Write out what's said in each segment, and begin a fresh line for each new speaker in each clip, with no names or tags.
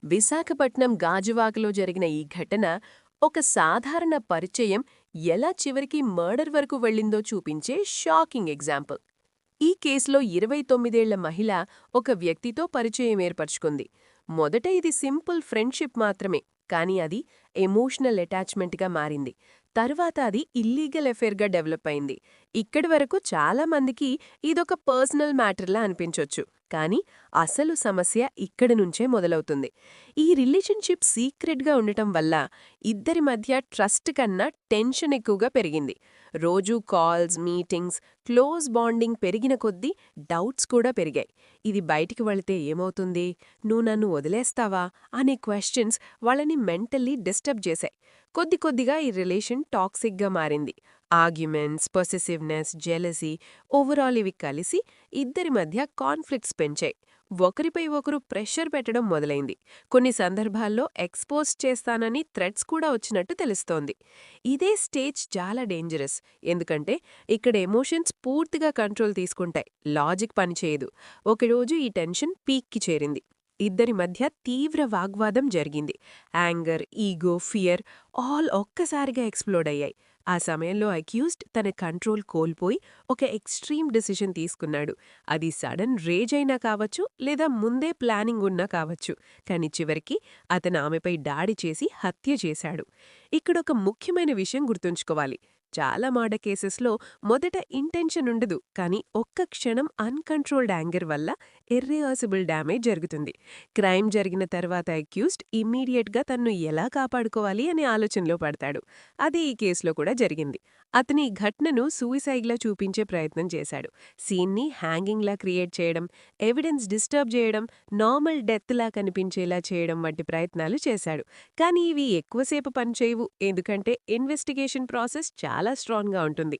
విశాఖపట్నం గాజువాకలో జరిగిన ఈ ఘటన ఒక సాధారణ పరిచయం ఎలా చివరికి మర్డర్ వరకు వెళ్ళిందో చూపించే షాకింగ్ ఎగ్జాంపుల్. ఈ కేసులో 29 ఏళ్ల మహిళ ఒక వ్యక్తితో పరిచయం ఏర్పరచుకుంది. మొదట ఇది సింపుల్ ఫ్రెండ్షిప్ మాత్రమే, కానీ అది ఎమోషనల్ అటాచ్మెంట్గా మారింది. తర్వాత అది ఇల్లీగల్ అఫేర్గా డెవలప్ అయింది. ఇక్కడి వరకు చాలా మందికి ఇదొక పర్సనల్ మ్యాటర్లా అనిపించొచ్చు, కానీ అసలు సమస్య ఇక్కడి నుంచే మొదలవుతుంది. ఈ రిలేషన్షిప్ సీక్రెట్గా ఉండటం వల్ల ఇద్దరి మధ్య ట్రస్ట్ కన్నా టెన్షన్ ఎక్కువగా పెరిగింది. రోజూ కాల్స్, మీటింగ్స్, క్లోజ్ బాండింగ్ పెరిగిన కొద్దీ డౌట్స్ కూడా పెరిగాయి. ఇది బయటికి వెళితే ఏమవుతుంది, నువ్వు నన్ను వదిలేస్తావా అనే క్వశ్చన్స్ వాళ్ళని మెంటల్లీ డిస్టర్బ్ చేశాయి. కొద్ది కొద్దిగా ఈ రిలేషన్ టాక్సిక్గా మారింది. ఆర్గ్యుమెంట్స్, పొసెసివ్నెస్, జెలసీ, ఓవరాల్ ఇవి కలిసి ఇద్దరి మధ్య కాన్ఫ్లిక్ట్స్ పెంచాయి. ఒకరిపై ఒకరు ప్రెషర్ పెట్టడం మొదలైంది. కొన్ని సందర్భాల్లో ఎక్స్పోజ్ చేస్తానని థ్రెట్స్ కూడా వచ్చినట్టు తెలుస్తోంది. ఇదే స్టేజ్ చాలా డేంజరస్, ఎందుకంటే ఇక్కడ ఎమోషన్స్ పూర్తిగా కంట్రోల్ తీసుకుంటాయి, లాజిక్ పనిచేయదు. ఒకరోజు ఈ టెన్షన్ పీక్కి చేరింది. ఇద్దరి మధ్య తీవ్ర వాగ్వాదం జరిగింది. యాంగర్, ఈగో, ఫియర్ ఆల్ ఒక్కసారిగా ఎక్స్ప్లోడ్ అయ్యాయి. ఆ సమయంలో అక్యూజ్డ్ తన కంట్రోల్ కోల్పోయి ఒక ఎక్స్ట్రీమ్ డిసిషన్ తీసుకున్నాడు. అది సడన్ రేజ్ అయినా కావచ్చు, లేదా ముందే ప్లానింగ్ ఉన్నా కావచ్చు, కానీ చివరికి అతను ఆమెపై దాడి చేసి హత్య చేశాడు. ఇక్కడొక ముఖ్యమైన విషయం గుర్తుంచుకోవాలి. చాలా మర్డర్ కేసెస్లో మొదట ఇంటెన్షన్ ఉండదు, కానీ ఒక్క క్షణం అన్కంట్రోల్డ్ యాంగర్ వల్ల ఇర్రివర్సిబుల్ డ్యామేజ్ జరుగుతుంది. క్రైమ్ జరిగిన తర్వాత అక్యూజ్డ్ ఇమ్మీడియట్గా తన్ను ఎలా కాపాడుకోవాలి అనే ఆలోచనలో పడతాడు. అదే ఈ కేసులో కూడా జరిగింది. అతని ఈ ఘటనను సూయిసైడ్లా చూపించే ప్రయత్నం చేశాడు. సీన్ని హ్యాంగింగ్లా క్రియేట్ చేయడం, ఎవిడెన్స్ డిస్టర్బ్ చేయడం, నార్మల్ డెత్లా కనిపించేలా చేయడం వంటి ప్రయత్నాలు చేశాడు. కానీ ఇవి ఎక్కువసేపు పనిచేయవు, ఎందుకంటే ఇన్వెస్టిగేషన్ ప్రాసెస్ చాలా స్ట్రాంగ్గా ఉంటుంది.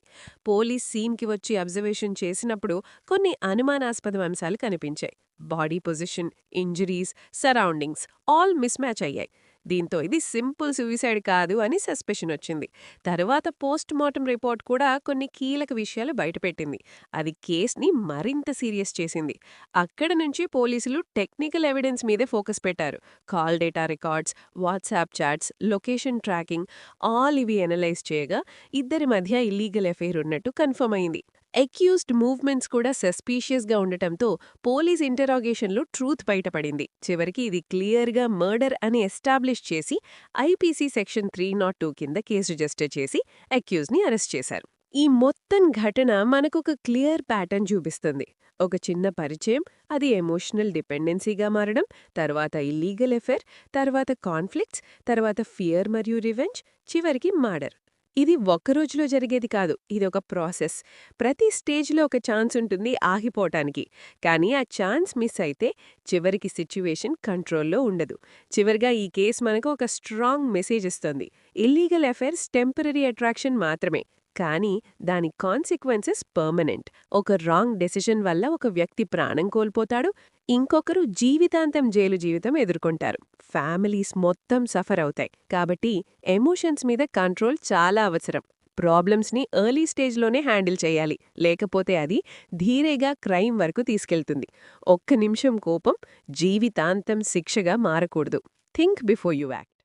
పోలీస్ సీన్కి వచ్చి అబ్జర్వేషన్ చేసినప్పుడు కొన్ని అనుమానాస్పద అంశాలు కనిపించాయి. Body position, injuries, surroundings all miss match అయ్యాయి. దీంతో ఇది సింపుల్ సూయిసైడ్ కాదు అని సస్పెషన్ వచ్చింది. తర్వాత పోస్ట్ మార్టం రిపోర్ట్ కూడా కొన్ని కీలక విషయాలు బయటపెట్టింది. అది కేస్ని మరింత సీరియస్ చేసింది. అక్కడ నుంచి పోలీసులు టెక్నికల్ ఎవిడెన్స్ మీదే ఫోకస్ పెట్టారు. Call data records, WhatsApp chats, location tracking all ఇవి ఎనలైజ్ చేయగా ఇద్దరి మధ్య ఇల్లీగల్ అఫైర్ ఉన్నట్టు కన్ఫర్మ్ అయింది. అక్యూజ్డ్ మూవ్మెంట్స్ కూడా సస్పీషియస్గా ఉండటంతో పోలీస్ ఇంటరాగేషన్లో ట్రూత్ బయటపడింది. చివరికి ఇది క్లియర్గా మర్డర్ అని ఎస్టాబ్లిష్ చేసి ఐపీసీ సెక్షన్ 302 కింద కేసు రిజిస్టర్ చేసి అక్యూజ్ని అరెస్ట్ చేశారు. ఈ మొత్తం ఘటన మనకొక క్లియర్ ప్యాటర్న్ చూపిస్తుంది. ఒక చిన్న పరిచయం, అది ఎమోషనల్ డిపెండెన్సీగా మారడం, తర్వాత ఇల్లీగల్ అఫైర్, తర్వాత కాన్ఫ్లిక్ట్స్, తర్వాత ఫియర్ మరియు రివెంజ్, చివరికి మర్డర్. ఇది ఒక్కరోజులో జరిగేది కాదు, ఇది ఒక ప్రాసెస్. ప్రతి స్టేజ్లో ఒక ఛాన్స్ ఉంటుంది ఆగిపోవటానికి, కానీ ఆ ఛాన్స్ మిస్ అయితే చివరికి సిచ్యువేషన్ కంట్రోల్లో ఉండదు. చివరిగా ఈ కేసు మనకు ఒక స్ట్రాంగ్ మెసేజ్ ఇస్తుంది. ఇల్లీగల్ అఫైర్స్ టెంపరరీ అట్రాక్షన్ మాత్రమే, కానీ దాని కాన్సిక్వెన్సెస్ పర్మనెంట్. ఒక రాంగ్ డెసిషన్ వల్ల ఒక వ్యక్తి ప్రాణం కోల్పోతాడు, ఇంకొకరు జీవితాంతం జైలు జీవితం ఎదుర్కొంటారు. ఫ్యామిలీస్ మొత్తం సఫర్ అవుతాయి. కాబట్టి ఎమోషన్స్ మీద కంట్రోల్ చాలా అవసరం. ప్రాబ్లమ్స్ని ఎర్లీ స్టేజ్లోనే హ్యాండిల్ చేయాలి, లేకపోతే అది ధీరేగా క్రైమ్ వరకు తీసుకెళ్తుంది. ఒక్క నిమిషం కోపం జీవితాంతం శిక్షగా మారకూడదు. Think before you act.